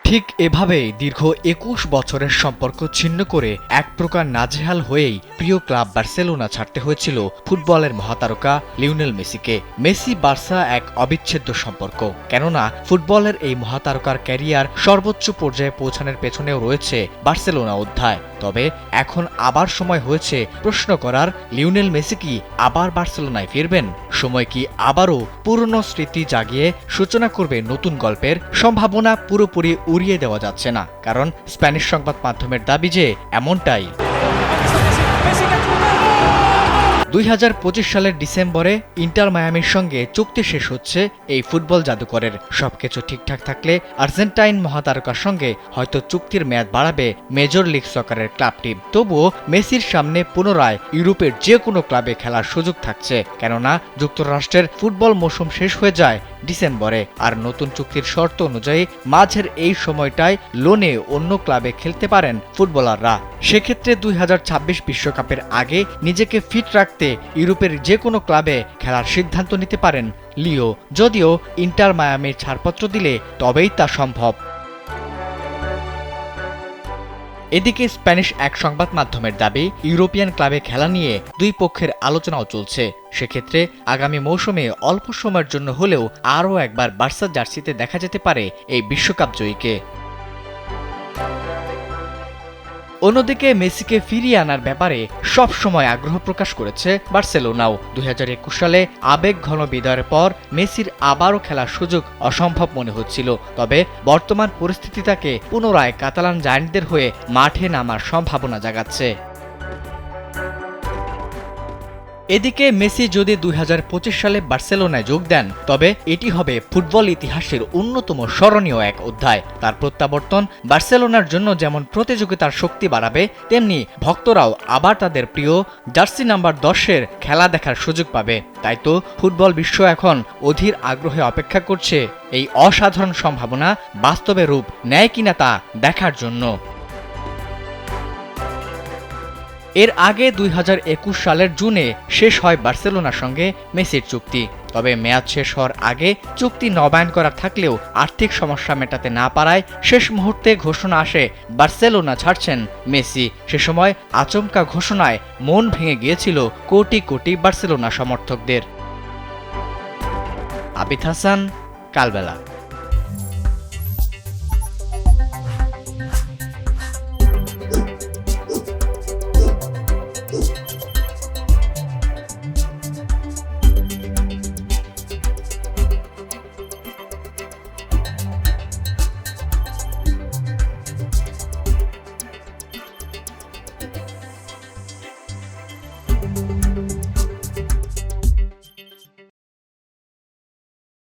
ঠিক এভাবেই দীর্ঘ ২১ বছরের সম্পর্ক ছিন্ন করে এক প্রকার নাজেহাল হয়েই প্রিয় ক্লাব বার্সেলোনা ছাড়তে হয়েছিল ফুটবলের মহাতারকা লিওনেল মেসিকে। মেসি বার্সা এক অবিচ্ছেদ্য সম্পর্ক, কেননা ফুটবলের এই মহাতারকার ক্যারিয়ার সর্বোচ্চ পর্যায়ে পৌঁছানোর পেছনেও রয়েছে বার্সেলোনা অধ্যায়। তবে এখন আবার সময় হয়েছে প্রশ্ন করার, লিওনেল মেসি কি আবার বার্সেলোনায় ফিরবেন? সময় কি আবারও পুরনো স্মৃতি জাগিয়ে সূচনা করবে নতুন গল্পের? সম্ভাবনা পুরোপুরি উড়িয়ে দেওয়া যাচ্ছে না, কারণ স্প্যানিশ সংবাদ মাধ্যমের দাবি যে এমনটাই। ২০২৫ সালের ডিসেম্বরে ইন্টার মায়ামির সঙ্গে চুক্তি শেষ হচ্ছে এই ফুটবল জাদুকরের। সবকিছু ঠিকঠাক থাকলে আর্জেন্টাইন মহাতারকার সঙ্গে হয়তো চুক্তির মেয়াদ বাড়াবে মেজর লিগ সকারের ক্লাবটি। তবুও মেসির সামনে পুনরায় ইউরোপের যে কোনো ক্লাবে খেলার সুযোগ থাকছে, কেননা যুক্তরাষ্ট্রের ফুটবল মৌসুম শেষ হয়ে যায় ডিসেম্বরে। আর নতুন চুক্তির শর্ত অনুযায়ী মাঝের এই সময়টায় লোনে অন্য ক্লাবে খেলতে পারেন ফুটবলাররা। সেক্ষেত্রে ২০২৬ বিশ্বকাপের আগে নিজেকে ফিট রাখতে ইউরোপের যে কোনো ক্লাবে খেলার সিদ্ধান্ত নিতে পারেন লিও। যদিও ইন্টার মায়ামির ছাড়পত্র দিলে তবেই তা সম্ভব। এদিকে স্প্যানিশ এক সংবাদ মাধ্যমের দাবি, ইউরোপিয়ান ক্লাবে খেলা নিয়ে দুই পক্ষের আলোচনাও চলছে। সেক্ষেত্রে আগামী মৌসুমে অল্প সময়ের জন্য হলেও আরও একবার বার্সা জার্সিতে দেখা যেতে পারে এই বিশ্বকাপ জয়ীকে। অন্যদিকে মেসিকে ফিরিয়ে আনার ব্যাপারে সব সময় আগ্রহ প্রকাশ করেছে বার্সেলোনাও। ২০২১ সালে আবেগ ঘন বিদায়ের পর মেসির আবারও খেলার সুযোগ অসম্ভব মনে হচ্ছিল। তবে বর্তমান পরিস্থিতি তাকে পুনরায় কাতালান জায়ান্টদের হয়ে মাঠে নামার সম্ভাবনা জাগাচ্ছে। এদিকে মেসি যদি ২০২৫ সালে বার্সেলোনায় যোগ দেন, তবে এটি হবে ফুটবল ইতিহাসের অন্যতম স্মরণীয় এক অধ্যায়। তার প্রত্যাবর্তন বার্সেলোনার জন্য যেমন প্রতিযোগিতার শক্তি বাড়াবে, তেমনি ভক্তরাও আবার তাদের প্রিয় জার্সি নাম্বার ১০-এর খেলা দেখার সুযোগ পাবে। তাই তো ফুটবল বিশ্ব এখন অধীর আগ্রহে অপেক্ষা করছে এই অসাধারণ সম্ভাবনা বাস্তবে রূপ নেয় কিনা তা দেখার জন্য। এর আগে ২০২১ সালের জুনে শেষ হয় বার্সেলোনার সঙ্গে মেসির চুক্তি। তবে মেয়াদ শেষ হওয়ার আগে চুক্তি নবায়ন করা থাকলেও আর্থিক সমস্যা মেটাতে না পারায় শেষ মুহূর্তে ঘোষণা আসে বার্সেলোনা ছাড়ছেন মেসি। সে সময় আচমকা ঘোষণায় মন ভেঙে গিয়েছিল কোটি কোটি বার্সেলোনা সমর্থকদের। আবিদ হাসান, কালবেলা।